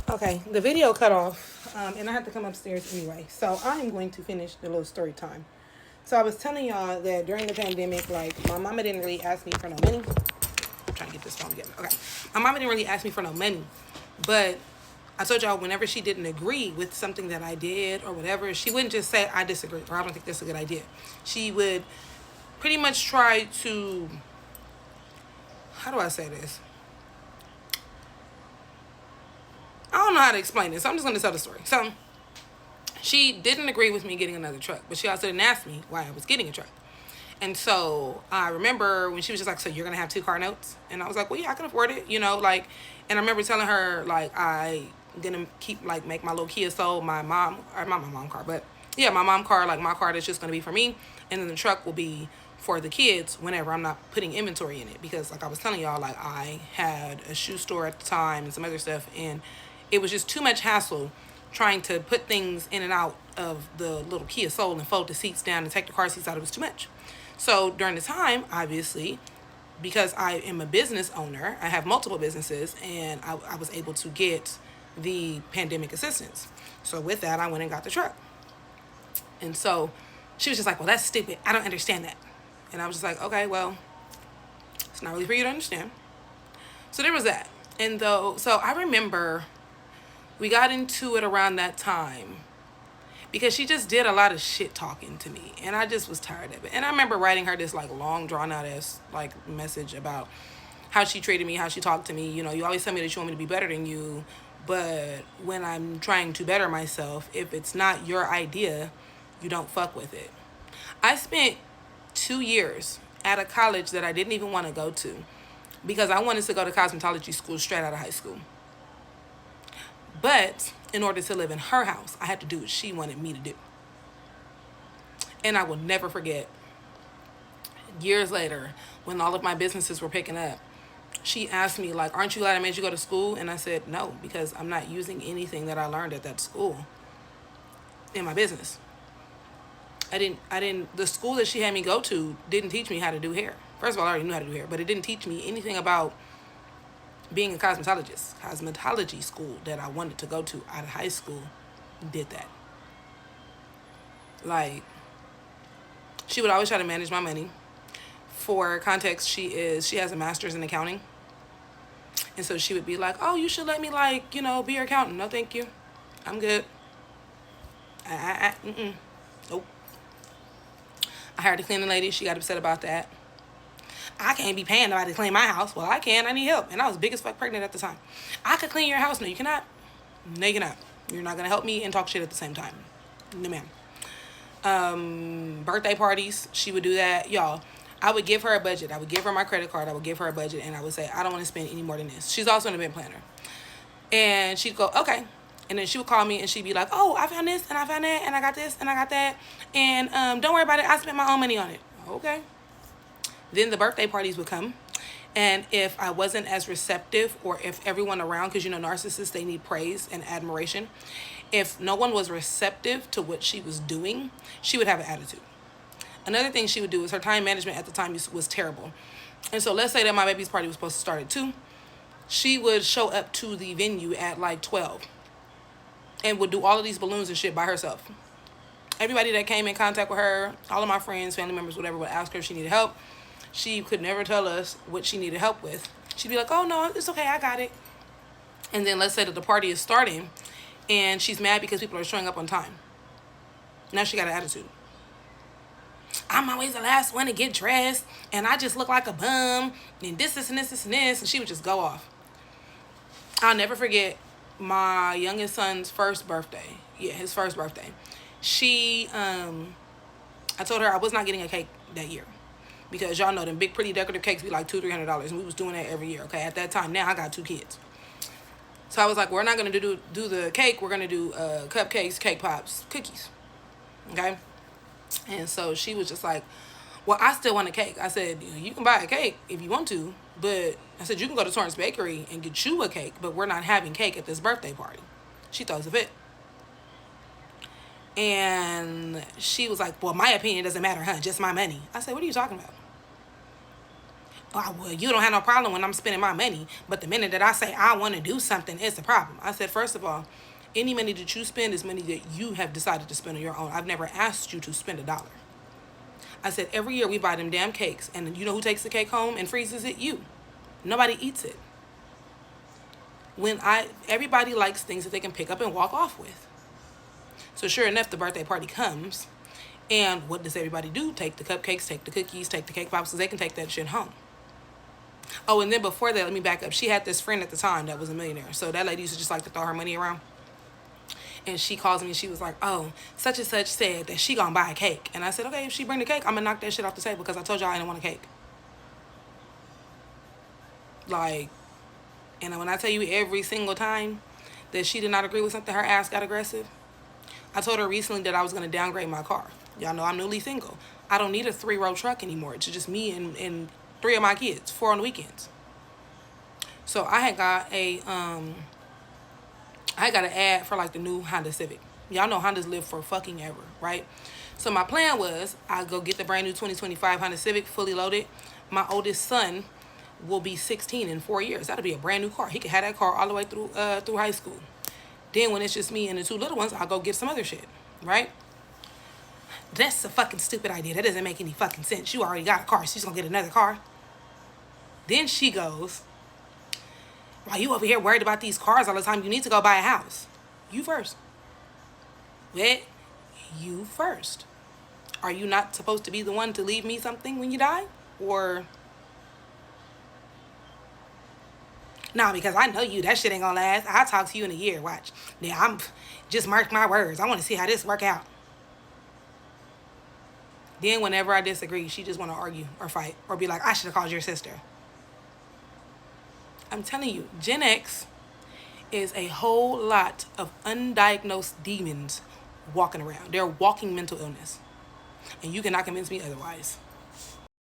Okay, the video cut off, and I had to come upstairs anyway. So I'm going to finish the little story time. So I was telling y'all that during the pandemic, like my mama didn't really ask me for no money. I'm trying to get this phone together. Okay, my mama didn't really ask me for no money, but I told y'all whenever she didn't agree with something that I did or whatever, she wouldn't just say I disagree or I don't think that's a good idea. She would pretty much try to, how do I say this? I don't know how to explain this, so I'm just gonna tell the story. So she didn't agree with me getting another truck, but she also didn't ask me why I was getting a truck. And so I remember when she was just like, "So you're gonna have two car notes?" And I was like, "Well, yeah, I can afford it, you know." Like, and I remember telling her like I'm gonna keep like make my little Kia Soul my mom or not my mom car, but yeah, my mom car, like my car that's just gonna be for me, and then the truck will be for the kids whenever I'm not putting inventory in it, because like I was telling y'all, like I had a shoe store at the time and some other stuff, and it was just too much hassle trying to put things in and out of the little Kia Soul and fold the seats down and take the car seats out. It was too much. So during the time, obviously, because I am a business owner, I have multiple businesses, and I was able to get the pandemic assistance. So with that, I went and got the truck. And so she was just like, "Well, that's stupid. I don't understand that." And I was just like, "Okay, well, it's not really for you to understand." So there was that. And though, so I remember we got into it around that time because she just did a lot of shit talking to me, and I just was tired of it. And I remember writing her this like long drawn out ass like message about how she treated me, how she talked to me. You know, you always tell me that you want me to be better than you, but when I'm trying to better myself, if it's not your idea, you don't fuck with it. I spent 2 years at a college that I didn't even want to go to because I wanted to go to cosmetology school straight out of high school. But in order to live in her house, I had to do what she wanted me to do. And I will never forget, years later, when all of my businesses were picking up, she asked me, like, "Aren't you glad I made you go to school?" And I said, "No, because I'm not using anything that I learned at that school in my business." The school that she had me go to didn't teach me how to do hair. First of all, I already knew how to do hair, but it didn't teach me anything about being a cosmetologist. Cosmetology school that I wanted to go to out of high school did that. Like, she would always try to manage my money. For context, she has a master's in accounting. And so she would be like, "Oh, you should let me, like, be your accountant." No, thank you. I'm good. Mm-mm. Nope. I hired a cleaning lady. She got upset about that. I can't be paying nobody to clean my house. Well, I can. I need help. And I was big as fuck pregnant at the time. "I could clean your house." No, you cannot. No, you cannot. You're not going to help me and talk shit at the same time. No, ma'am. Birthday parties, she would do that. Y'all, I would give her a budget. I would give her my credit card. I would give her a budget, and I would say, "I don't want to spend any more than this." She's also an event planner. And she'd go, "Okay." And then she would call me and she'd be like, "Oh, I found this and I found that and I got this and I got that. And don't worry about it. I spent my own money on it." Okay. Then the birthday parties would come. And if I wasn't as receptive, or if everyone around, because narcissists, they need praise and admiration. If no one was receptive to what she was doing, she would have an attitude. Another thing she would do is her time management at the time was terrible. And so let's say that my baby's party was supposed to start at 2. She would show up to the venue at like 12 and would do all of these balloons and shit by herself. Everybody that came in contact with her, all of my friends, family members, whatever, would ask her if she needed help. She could never tell us what she needed help with. She'd be like, "Oh, no, it's okay, I got it." And then let's say that the party is starting and she's mad because people are showing up on time. Now she got an attitude. "I'm always the last one to get dressed, and I just look like a bum, and this, and this, and this," and she would just go off. I'll never forget my youngest son's first birthday. Yeah, his first birthday. I told her I was not getting a cake that year. Because y'all know them big pretty decorative cakes be like $200-$300, and we was doing that every year. Okay, at that time, now I got 2 kids. So I was like, we're not gonna do the cake. We're gonna do cupcakes, cake pops, cookies. Okay. And so she was just like, "Well, I still want a cake." I said, "You can buy a cake if you want to, but," I said, "you can go to Torrance Bakery and get you a cake, but we're not having cake at this birthday party." She throws a fit. And she was like, "Well, my opinion doesn't matter, huh? Just my money." I said, "What are you talking about?" Oh, well, you don't have no problem when I'm spending my money, but the minute that I say I want to do something, it's a problem. I said, first of all, any money that you spend is money that you have decided to spend on your own. I've never asked you to spend $1. I said, every year we buy them damn cakes, and you know who takes the cake home and freezes it? You. Nobody eats it. Everybody likes things that they can pick up and walk off with. So sure enough, the birthday party comes, and what does everybody do? Take the cupcakes, take the cookies, take the cake pops, so they can take that shit home. Oh, and then before that, let me back up. She had this friend at the time that was a millionaire. So that lady used to just like to throw her money around. And she calls me and she was like, oh, such and such said that she gonna buy a cake. And I said, okay, if she bring the cake, I'm gonna knock that shit off the table because I told y'all I didn't want a cake. Like, and when I tell you every single time that she did not agree with something, her ass got aggressive. I told her recently that I was gonna downgrade my car. Y'all know I'm newly single. I don't need a 3-row truck anymore. It's just me and 3 of my kids, 4 on the weekends. So I had got an ad for like the new Honda Civic. Y'all know Hondas live for fucking ever, right? So my plan was I go get the brand new 2025 Honda Civic fully loaded. My oldest son will be 16 in 4 years. That'll be a brand new car. He could have that car all the way through high school. Then when it's just me and the 2 little ones, I'll go get some other shit, right? That's a fucking stupid idea. That doesn't make any fucking sense. You already got a car, so she's gonna get another car. Then she goes, why you over here worried about these cars all the time? You need to go buy a house. You first. Well, you first. Are you not supposed to be the one to leave me something when you die? Or... no, because I know you. That shit ain't gonna last. I'll talk to you in a year. Watch. Now, I'm just mark my words. I want to see how this work out. Then whenever I disagree, she just want to argue or fight or be like, I should have called your sister. I'm telling you, Gen X is a whole lot of undiagnosed demons walking around. They're walking mental illness. And you cannot convince me otherwise.